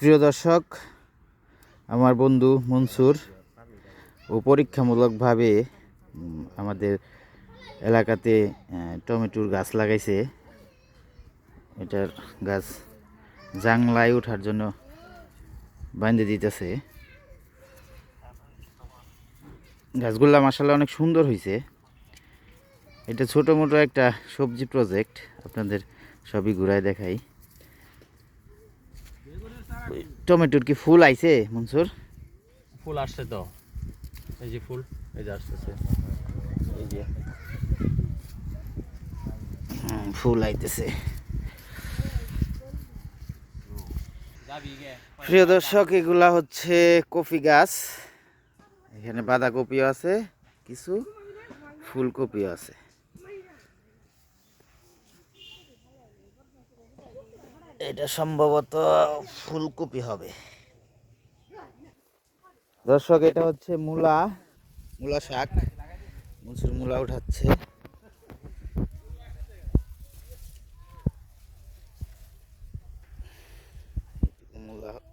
প্রিয় দর্শক, আমার বন্ধু মনসুর ও পরীক্ষামূলকভাবে আমাদের এলাকাতে টমেটোর গাছ লাগাইছে। এটার গাছ জাংলায় ওঠার জন্য বাঁধে দিতেছে। গাছগুলা মাশাআল্লাহ অনেক সুন্দর হয়েছে। এটা ছোটো মোটো একটা সবজি প্রজেক্ট, আপনাদের সবই ঘুরায় দেখাই। টমেটোর কি ফুল আইছে মনসুর? ফুল আসছে তো, এই যে ফুল, এই যে আসতেছে, এই যে ফুল আইতেছে। প্রিয় দর্শক, এগুলা হচ্ছে কফি গাছ। এখানে বাঁধাকপিও আছে, কিছু ফুলকপিও আছে। এটা সম্ভবত ফুলকপি হবে। দর্শক, এটা হচ্ছে মূলা শাক। মনসুর মূলা উঠাচ্ছে।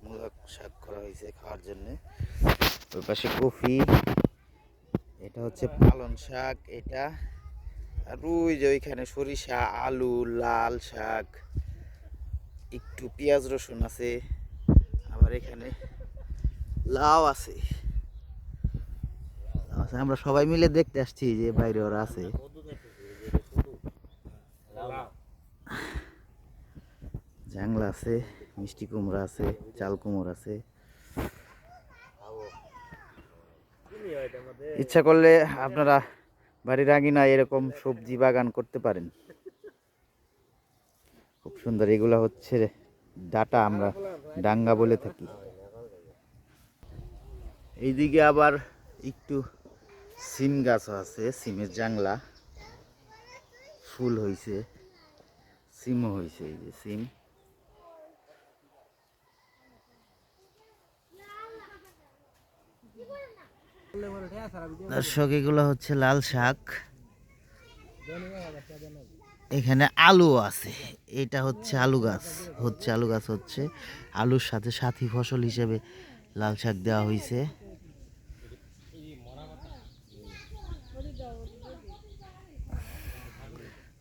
মূলা শাক করা হয়েছে খাওয়ার জন্য। ওই পাশে কফি, এটা হচ্ছে পালং শাক। এটা আর ওই যে ওইখানে সরিষা, আলু, লাল শাক, একটু পেঁয়াজ রসুন আছে, আবার এখানে লাউ আছে। আমরা সবাই মিলে দেখতে আসছি যে বাইরে ওরা আছে। জাংলা আছে, মিষ্টি কুমড়া আছে, চাল কুমড়া আছে। ইচ্ছা করলে আপনারা বাড়ির আঙিনায় এরকম সবজি বাগান করতে পারেন। খুব সুন্দর। এগুলা হচ্ছে ডাটা, আমরা ডাঙ্গা বলে থাকি। এইদিকে আবার একটু সিম গাছও আছে, সিমের জাংলা ফুল হয়েছে, সিমও হয়েছে। এই যে সিম। দর্শক, এগুলো হচ্ছে লাল শাক। এখানে আলু আছে, এটা হচ্ছে আলু গাছ। হচ্ছে আলুর সাথে সাথী ফসল হিসেবে লাল শাক দেওয়া হয়েছে।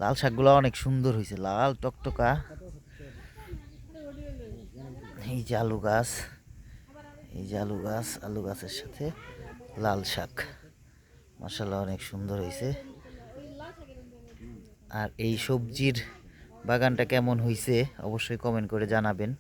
লাল শাকগুলো অনেক সুন্দর হয়েছে, লাল টকটকা। এই যে আলু গাছ, আলু গাছের সাথে লাল শাক, মাশাআল্লাহ অনেক সুন্দর হয়েছে। আর এই সবজির বাগানটা কেমন হয়েছে অবশ্যই কমেন্ট করে জানাবেন।